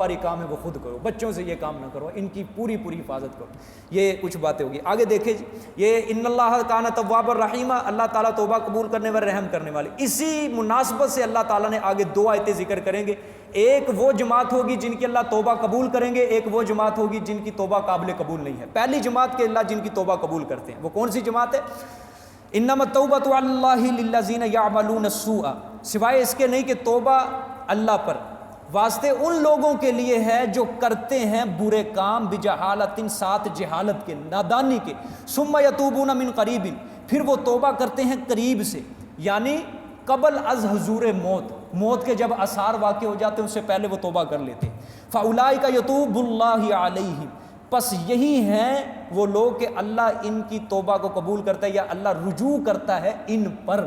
ساری کام ہے وہ خود کرو، بچوں سے یہ کام نہ کرو، ان کی پوری حفاظت کرو۔ یہ کچھ باتیں ہوگی۔ آگے دیکھیں جی، یہ ان اللہ کان تواب الرحیم، اللہ تعالیٰ توبہ قبول کرنے والے، رحم کرنے والے۔ اسی مناسبت سے اللہ تعالیٰ نے آگے دو آیتیں ذکر کریں گے۔ ایک وہ جماعت ہوگی جن کی اللہ توبہ قبول کریں گے، ایک وہ جماعت ہوگی جن کی توبہ قابل قبول نہیں ہے۔ پہلی جماعت کے اللہ جن کی توبہ قبول کرتے ہیں وہ کون سی جماعت ہے؟ انما التوبۃ علی اللہ للذین یعملون السوء، سوائے اس کے نہیں کہ توبہ اللہ پر واسطے ان لوگوں کے لیے ہے جو کرتے ہیں برے کام، بجہالت، ساتھ جہالت کے، نادانی کے، ثم یتوبون من قریب، پھر وہ توبہ کرتے ہیں قریب سے، یعنی قبل از حضور موت کے جب آثار واقع ہو جاتے ہیں اس سے پہلے وہ توبہ کر لیتے ہیں۔ فاولئک یتوب اللہ علیہم، پس یہی ہیں وہ لوگ کہ اللہ ان کی توبہ کو قبول کرتا ہے، یا اللہ رجوع کرتا ہے ان پر،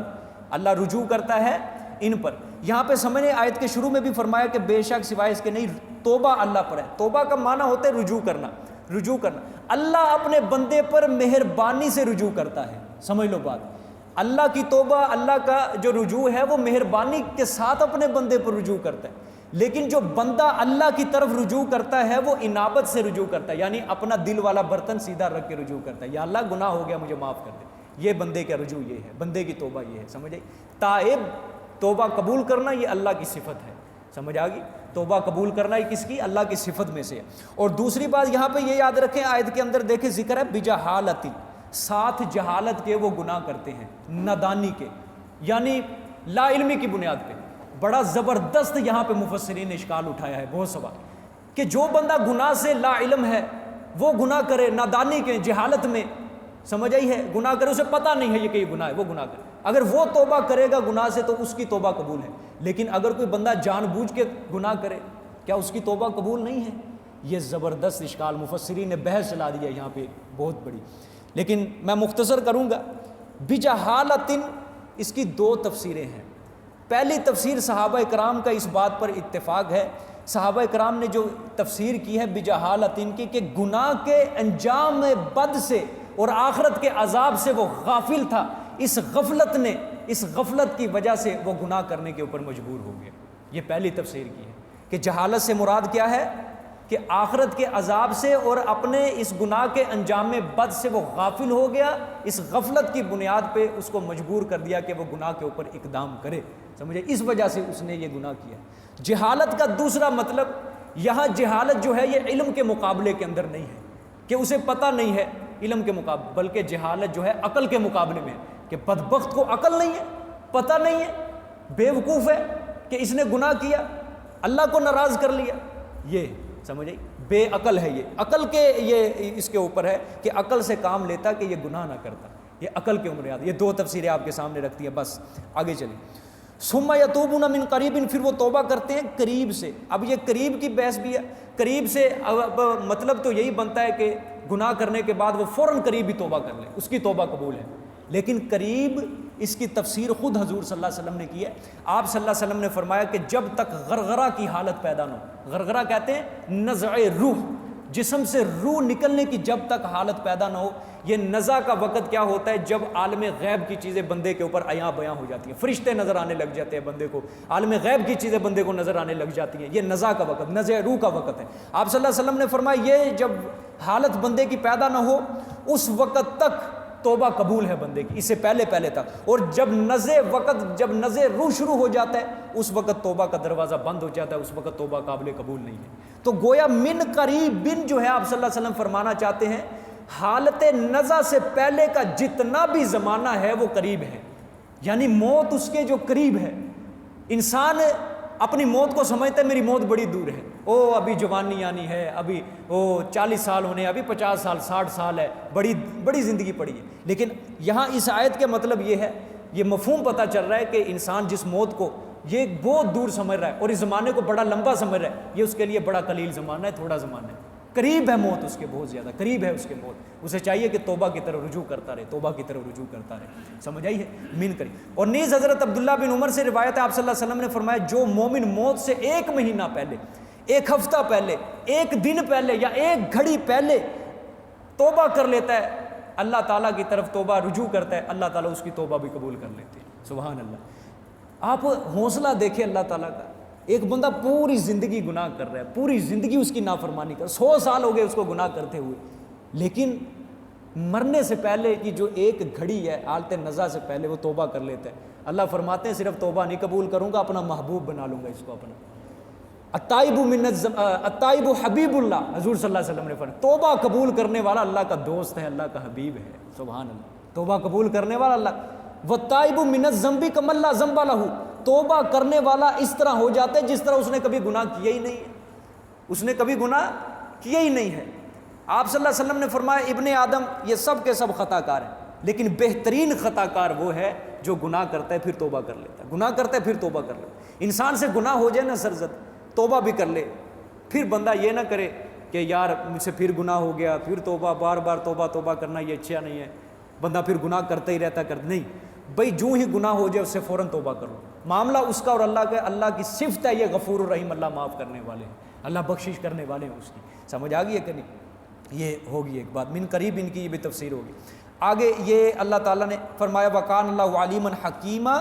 اللہ رجوع کرتا ہے ان پر۔ یہاں پہ سمجھنے آیت کے شروع میں بھی فرمایا کہ بے شک سوائے اس کے نہیں، توبہ اللہ پر ہے۔ توبہ کا معنی ہوتا ہے رجوع کرنا، رجوع کرنا۔ اللہ اپنے بندے پر مہربانی سے رجوع کرتا ہے، سمجھ لو بات۔ اللہ کی توبہ، اللہ کا جو رجوع ہے وہ مہربانی کے ساتھ اپنے بندے پر رجوع کرتا ہے، لیکن جو بندہ اللہ کی طرف رجوع کرتا ہے وہ انابت سے رجوع کرتا ہے، یعنی اپنا دل والا برتن سیدھا رکھ کے رجوع کرتا ہے، یا اللہ گناہ ہو گیا مجھے معاف کر دے۔ یہ بندے کا رجوع یہ ہے، بندے کی توبہ یہ ہے، سمجھے؟ تائب توبہ قبول کرنا یہ اللہ کی صفت ہے، سمجھ آ گئی؟ توبہ قبول کرنا یہ کس کی؟ اللہ کی صفت میں سے ہے۔ اور دوسری بات یہاں پہ یہ یاد رکھیں، آیت کے اندر دیکھیں ذکر ہے بجہالت، ساتھ جہالت کے وہ گناہ کرتے ہیں، نادانی کے، یعنی لا علمی کی بنیاد پہ۔ بڑا زبردست یہاں پہ مفسرین نے اشکال اٹھایا ہے، بہت سوال، کہ جو بندہ گناہ سے لا علم ہے وہ گناہ کرے نادانی کے، جہالت میں، سمجھ آئی ہے؟ گناہ کرے، اسے پتہ نہیں ہے یہ کہ یہ گناہ ہے، وہ گناہ کرے، اگر وہ توبہ کرے گا گناہ سے تو اس کی توبہ قبول ہے، لیکن اگر کوئی بندہ جان بوجھ کے گناہ کرے کیا اس کی توبہ قبول نہیں ہے؟ یہ زبردست اشکال مفسرین نے بحث چلا دیا یہاں پہ بہت بڑی، لیکن میں مختصر کروں گا۔ بجہالت، اس کی دو تفسیریں ہیں۔ پہلی تفسیر صحابہ کرام کا اس بات پر اتفاق ہے، صحابہ کرام نے جو تفسیر کی ہے بجہالت کی، کہ گناہ کے انجام بد سے اور آخرت کے عذاب سے وہ غافل تھا، اس غفلت کی وجہ سے وہ گناہ کرنے کے اوپر مجبور ہو گیا۔ یہ پہلی تفسیر کی ہے کہ جہالت سے مراد کیا ہے، کہ آخرت کے عذاب سے اور اپنے اس گناہ کے انجام بد سے وہ غافل ہو گیا، اس غفلت کی بنیاد پہ اس کو مجبور کر دیا کہ وہ گناہ کے اوپر اقدام کرے، سمجھے؟ اس وجہ سے اس نے یہ گناہ کیا۔ جہالت کا دوسرا مطلب، یہاں جہالت جو ہے یہ علم کے مقابلے کے اندر نہیں ہے، کہ اسے پتہ نہیں ہے علم کے مقابلے، بلکہ جہالت جو ہے عقل کے مقابلے میں ہے، کہ بدبخت کو عقل نہیں ہے، پتہ نہیں ہے، بے وقوف ہے کہ اس نے گناہ کیا، اللہ کو ناراض کر لیا، یہ سمجھے بے عقل ہے۔ یہ عقل کے یہ اس کے اوپر ہے کہ عقل سے کام لیتا کہ یہ گناہ نہ کرتا، یہ عقل کے عمر یاد۔ یہ دو تفسیریں آپ کے سامنے رکھتی ہیں، بس آگے چلیں۔ ثم یتوبون من قریب، پھر وہ توبہ کرتے ہیں قریب سے۔ اب یہ قریب کی بحث بھی ہے، قریب سے اب مطلب تو یہی بنتا ہے کہ گناہ کرنے کے بعد وہ فوراً قریب ہی توبہ کر لے، اس کی توبہ قبول ہے، لیکن قریب اس کی تفسیر خود حضور صلی اللہ علیہ وسلم نے کی ہے۔ آپ صلی اللہ علیہ وسلم نے فرمایا کہ جب تک غرغرہ کی حالت پیدا نہ ہو، غرغرہ کہتے ہیں نزع روح، جسم سے روح نکلنے کی جب تک حالت پیدا نہ ہو۔ یہ نزع کا وقت کیا ہوتا ہے؟ جب عالم غیب کی چیزیں بندے کے اوپر عیاں بیاں ہو جاتی ہیں، فرشتے نظر آنے لگ جاتے ہیں بندے کو، عالم غیب کی چیزیں بندے کو نظر آنے لگ جاتی ہیں، یہ نزع کا وقت، نزع روح کا وقت ہے۔ آپ صلی اللہ علیہ وسلم نے فرمایا یہ جب حالت بندے کی پیدا نہ ہو اس وقت تک توبہ قبول ہے بندے کی، اس سے پہلے تک، اور جب نزع روح شروع ہو جاتا ہے اس وقت توبہ کا دروازہ بند ہو جاتا ہے، اس وقت توبہ قابل قبول نہیں ہے۔ تو گویا من قریب بن جو ہے آپ صلی اللہ علیہ وسلم فرمانا چاہتے ہیں حالت نزع سے پہلے کا جتنا بھی زمانہ ہے وہ قریب ہے، یعنی موت اس کے جو قریب ہے۔ انسان اپنی موت کو سمجھتا ہے میری موت بڑی دور ہے، ابھی جوانی آنی ہے، ابھی 40 سال ہونے، ابھی 50 سال 60 سال ہے، بڑی زندگی پڑی ہے۔ لیکن یہاں اس آیت کے مطلب یہ ہے، یہ مفہوم پتہ چل رہا ہے کہ انسان جس موت کو یہ بہت دور سمجھ رہا ہے اور اس زمانے کو بڑا لمبا سمجھ رہا ہے، یہ اس کے لیے بڑا قلیل زمانہ ہے، تھوڑا زمانہ ہے، قریب ہے موت اس کے، بہت زیادہ قریب ہے اس کے موت۔ اسے چاہیے کہ توبہ کی طرف رجوع کرتا رہے، توبہ کی طرف رجوع کرتا رہے، سمجھ آئی ہے؟ من قریب۔ اور نیز حضرت عبداللہ بن عمر سے روایت ہے، آپ صلی اللہ علیہ وسلم نے فرمایا جو مومن موت سے 1 مہینہ پہلے، 1 ہفتہ پہلے، 1 دن پہلے یا 1 گھڑی پہلے توبہ کر لیتا ہے، اللہ تعالیٰ کی طرف توبہ رجوع کرتا ہے، اللہ تعالیٰ اس کی توبہ بھی قبول کر لیتے ہیں، سبحان اللہ۔ آپ حوصلہ دیکھیں اللہ تعالیٰ کا، ایک بندہ پوری زندگی گناہ کر رہا ہے، پوری زندگی اس کی نافرمانی کر، 100 سال ہو گئے اس کو گناہ کرتے ہوئے، لیکن مرنے سے پہلے کی جو ایک گھڑی ہے حالت نزع سے پہلے وہ توبہ کر لیتا ہے۔ اللہ فرماتے ہیں صرف توبہ نہیں قبول کروں گا، اپنا محبوب بنا لوں گا اس کو اپنا۔ التائب حبیب اللہ، حضور صلی اللہ علیہ وسلم نے فرمایا توبہ قبول کرنے والا اللہ کا دوست ہے، اللہ کا حبیب ہے، سبحان اللہ۔ توبہ قبول کرنے والا اللہ، والتائب من الذنب کمن لا ذنب لہ، توبہ کرنے والا اس طرح ہو جاتا ہے جس طرح اس نے کبھی گناہ کیا ہی نہیں ہے، اس نے کبھی گناہ کیا ہی نہیں ہے۔ آپ صلی اللہ علیہ وسلم نے فرمایا ابن آدم یہ سب کے سب خطا کار ہیں، لیکن بہترین خطا کار وہ ہے جو گناہ کرتا ہے پھر توبہ کر لیتا ہے، گناہ کرتا ہے پھر توبہ کر لیتا ہے۔ انسان سے گناہ ہو جائے نا سرزد، توبہ بھی کر لے، پھر بندہ یہ نہ کرے کہ یار مجھ سے پھر گناہ ہو گیا، پھر توبہ، بار بار توبہ کرنا یہ اچھا نہیں ہے، بندہ پھر گناہ کرتا ہی رہتا نہیں بھائی، جو ہی گناہ ہو جائے اس سے فوراً توبہ کرو۔ معاملہ اس کا اور اللہ کا، اللہ کی صفت ہے یہ غفور الرحیم، اللہ معاف کرنے والے ہیں، اللہ بخشش کرنے والے ہیں اس کی۔ سمجھ آ گئی ہے کہ نہیں؟ یہ ہوگی ایک بات، من قریب ان کی یہ بھی تفسیر ہوگی۔ آگے یہ اللہ تعالیٰ نے فرمایا وَقَانَ اللَّهُ عَلِيمًا حَكِيمًا،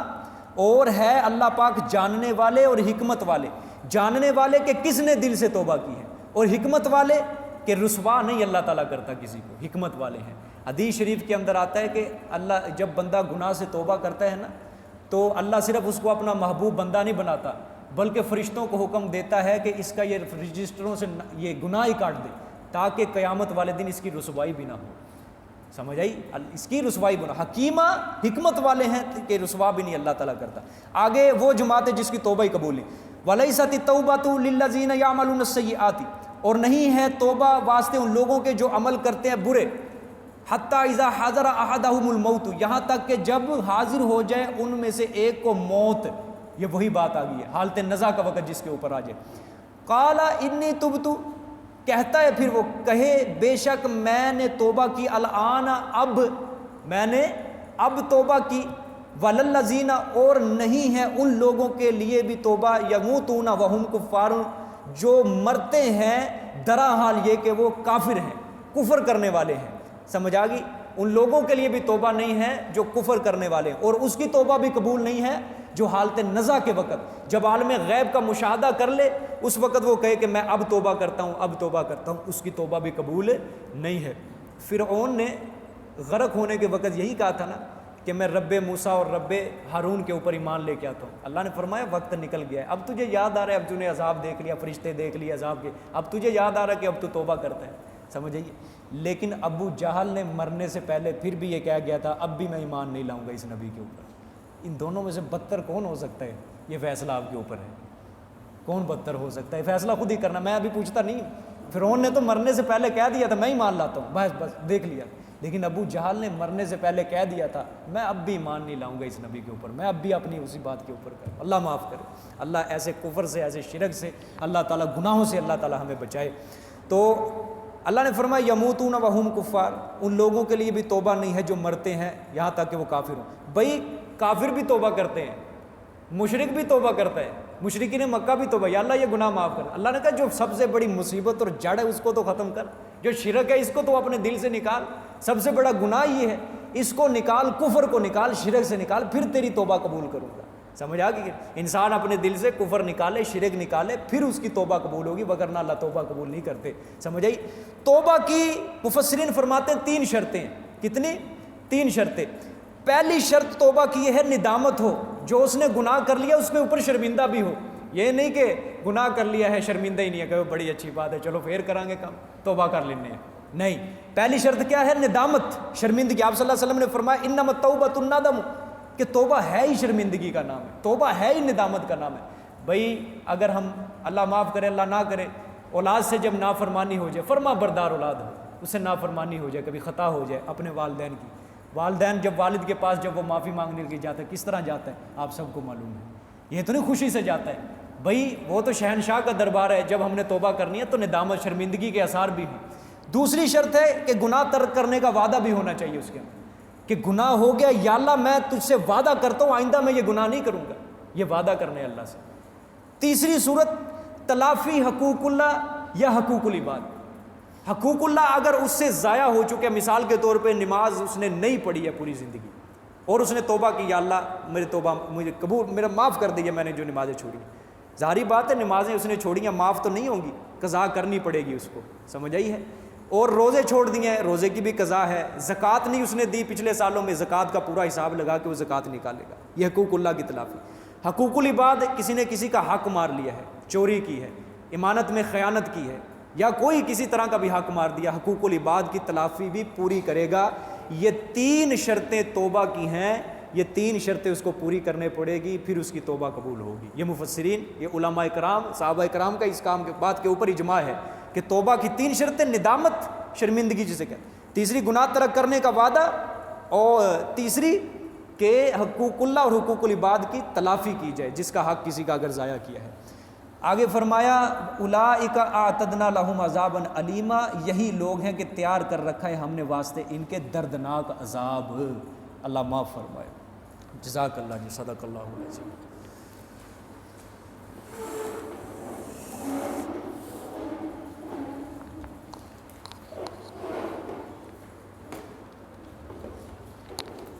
اور ہے اللہ پاک جاننے والے اور حکمت والے۔ جاننے والے کہ کس نے دل سے توبہ کی ہے، اور حکمت والے کہ رسوا نہیں اللہ تعالیٰ کرتا کسی کو، حکمت والے ہیں۔ حدیث شریف کے اندر آتا ہے کہ اللہ جب بندہ گناہ سے توبہ کرتا ہے نا تو اللہ صرف اس کو اپنا محبوب بندہ نہیں بناتا، بلکہ فرشتوں کو حکم دیتا ہے کہ اس کا یہ رجسٹروں سے یہ گناہ ہی کاٹ دے، تاکہ قیامت والے دن اس کی رسوائی بھی نہ ہو۔ سمجھ آئی؟ اس کی رسوائی بنا۔ حکیمہ حکمت والے ہیں کہ رسوا بھی نہیں اللہ تعالیٰ کرتا۔ آگے وہ جماعت ہے جس کی توبہ ہی قبول نہیں۔ وَلَيْسَتِ التَّوْبَةُ لِلَّذِينَ يَعْمَلُونَ السَّيِّئَاتِ، اور نہیں ہے توبہ واسطے ان لوگوں کے جو عمل کرتے ہیں برے، حَتَّى إِذَا حَضَرَ أَحَدَهُمُ الْمَوْتُ، یہاں تک کہ جب حاضر ہو جائے ان میں سے ایک کو موت۔ یہ وہی بات آ گئی ہے، حالت نزع کا وقت جس کے اوپر آ جائے۔ قَالَ إِنِّي تُبْتُ، کہتا ہے پھر وہ کہے بے شک میں نے توبہ کی، الآن اب میں نے اب توبہ کی، وَلَلَّذِينَ، اور نہیں ہے ان لوگوں کے لیے بھی توبہ، يَمُوتُونَ وَهُمْ كُفَّارٌ، جو مرتے ہیں درا حال یہ کہ وہ کافر ہیں، کفر کرنے والے ہیں۔ سمجھ آ گئی؟ ان لوگوں کے لیے بھی توبہ نہیں ہے جو کفر کرنے والے ہیں، اور اس کی توبہ بھی قبول نہیں ہے جو حالت نزع کے وقت جب عالم غیب کا مشاہدہ کر لے اس وقت وہ کہے کہ میں اب توبہ کرتا ہوں، اب توبہ کرتا ہوں، اس کی توبہ بھی قبول نہیں ہے۔ فرعون نے غرق ہونے کے وقت یہی کہا تھا نا کہ میں رب موسیٰ اور رب ہارون کے اوپر ایمان لے کے آتا ہوں۔ اللہ نے فرمایا وقت نکل گیا ہے، اب تجھے یاد آ رہا ہے، اب تو نے عذاب دیکھ لیا، فرشتے دیکھ لیے عذاب کے، اب تجھے یاد آ رہا ہے کہ اب تو توبہ کرتا ہے۔ سمجھ آئیے؟ لیکن ابو جہل نے مرنے سے پہلے پھر بھی یہ کہہ گیا تھا اب بھی میں ایمان نہیں لاؤں گا اس نبی کے اوپر۔ ان دونوں میں سے بدتر کون ہو سکتا ہے؟ یہ فیصلہ آپ کے اوپر ہے، کون بدتر ہو سکتا ہے؟ فیصلہ خود ہی کرنا، میں ابھی پوچھتا نہیں۔ فرعون نے تو مرنے سے پہلے کہہ دیا تھا میں ایمان لاتا ہوں، بس دیکھ لیا، لیکن ابو جہل نے مرنے سے پہلے کہہ دیا تھا میں اب بھی ایمان نہیں لاؤں گا اس نبی کے اوپر، میں اب بھی اپنی اسی بات کے اوپر کروں۔ اللہ معاف کرے، اللہ ایسے کفر سے، ایسے شرک سے، اللہ تعالیٰ گناہوں سے اللہ تعالیٰ ہمیں بچائے۔ تو اللہ نے فرمایا یموتون وہم کفار، ان لوگوں کے لیے بھی توبہ نہیں ہے جو مرتے ہیں یہاں تک کہ وہ کافر ہوں۔ بھائی کافر بھی توبہ کرتے ہیں، مشرک بھی توبہ کرتا ہے، مشرکین مکہ بھی توبہ، یا اللہ یہ گناہ معاف کر۔ اللہ نے کہا جو سب سے بڑی مصیبت اور جڑ ہے اس کو تو ختم کر، جو شرک ہے اس کو تو اپنے دل سے نکال، سب سے بڑا گناہ یہ ہے، اس کو نکال، کفر کو نکال، شرک سے نکال، پھر تیری توبہ قبول کروں گا۔ سمجھ آ گئی؟ انسان اپنے دل سے کفر نکالے، شرک نکالے، پھر اس کی توبہ قبول ہوگی، وگرنہ اللہ توبہ قبول نہیں کرتے۔ سمجھ آئی؟ توبہ کی مفسرین فرماتے ہیں 3 شرطیں۔ کتنی؟ 3 شرطیں۔ پہلی شرط توبہ کی یہ ہے ندامت ہو، جو اس نے گناہ کر لیا اس کے اوپر شرمندہ بھی ہو، یہ نہیں کہ گناہ کر لیا ہے شرمندہ ہی نہیں ہے کہ وہ بڑی اچھی بات ہے چلو پھر کریں گے کام، توبہ کر لینے ہیں، نہیں۔ پہلی شرط کیا ہے؟ ندامت، شرمندگی۔ آپ صلی اللہ علیہ وسلم نے فرمایا انما التوبۃ الندم، کہ توبہ ہے ہی شرمندگی کا نام ہے، توبہ ہے ہی ندامت کا نام ہے۔ بھائی اگر ہم اللہ معاف کرے اللہ نہ کرے اولاد سے جب نافرمانی ہو جائے، فرما بردار اولاد ہو، اس سے نافرمانی ہو جائے، کبھی خطا ہو جائے اپنے والدین کی، والدین جب والد کے پاس جب وہ معافی مانگنے کے جاتا ہے کس طرح جاتا ہے آپ سب کو معلوم ہے، یہ تو نہیں خوشی سے جاتا ہے۔ بھائی وہ تو شہنشاہ کا دربار ہے، جب ہم نے توبہ کرنی ہے تو ندامت شرمندگی کے آثار بھی ہوں۔ دوسری شرط ہے کہ گناہ ترک کرنے کا وعدہ بھی ہونا چاہیے اس کے اندر، کہ گناہ ہو گیا یا اللہ میں تجھ سے وعدہ کرتا ہوں آئندہ میں یہ گناہ نہیں کروں گا، یہ وعدہ کرنے اللہ سے۔ تیسری صورت تلافی حقوق اللہ یا حقوق العباد، حقوق اللہ اگر اس سے ضائع ہو چکے، مثال کے طور پہ نماز اس نے نہیں پڑھی ہے پوری زندگی اور اس نے توبہ کی یا اللہ میری توبہ مجھے قبول، میرا معاف کر دیجیے میں نے جو نمازیں چھوڑی، ظاہری بات ہے نمازیں اس نے چھوڑی ہیں معاف تو نہیں ہوں گی، قضا کرنی پڑے گی اس کو، سمجھ آئی ہے؟ اور روزے چھوڑ دیے ہیں، روزے کی بھی قضا ہے، زکوٰۃ نہیں اس نے دی پچھلے سالوں میں، زکوٰۃ کا پورا حساب لگا کے وہ زکوٰۃ نکالے گا، یہ حقوق اللہ کی تلافی۔ حقوق العباد، کسی نے کسی کا حق مار لیا ہے، چوری کی ہے، امانت میں خیانت کی ہے، یا کوئی کسی طرح کا بھی حق مار دیا، حقوق العباد کی تلافی بھی پوری کرے گا۔ یہ 3 شرطیں توبہ کی ہیں، یہ 3 شرطیں اس کو پوری کرنے پڑے گی، پھر اس کی توبہ قبول ہوگی۔ یہ مفسرین، یہ علماء کرام، صحابہ کرام کا اس کام کے بات کے اوپر اجماع ہے کہ توبہ کی 3 شرطیں: ندامت، شرمندگی جسے کہتے ہیں، تیسری گناہ ترک کرنے کا وعدہ، اور تیسری کہ حقوق اللہ اور حقوق العباد کی تلافی کی جائے، جس کا حق کسی کا اگر ضائع کیا ہے۔ آگے فرمایا اولئک اعتدنا لہم عذابا علیما، یہی لوگ ہیں کہ تیار کر رکھا ہے ہم نے واسطے ان کے دردناک عذاب۔ اللہ معاف فرمائے۔ جزاک اللہ، صدق اللہ العظیم۔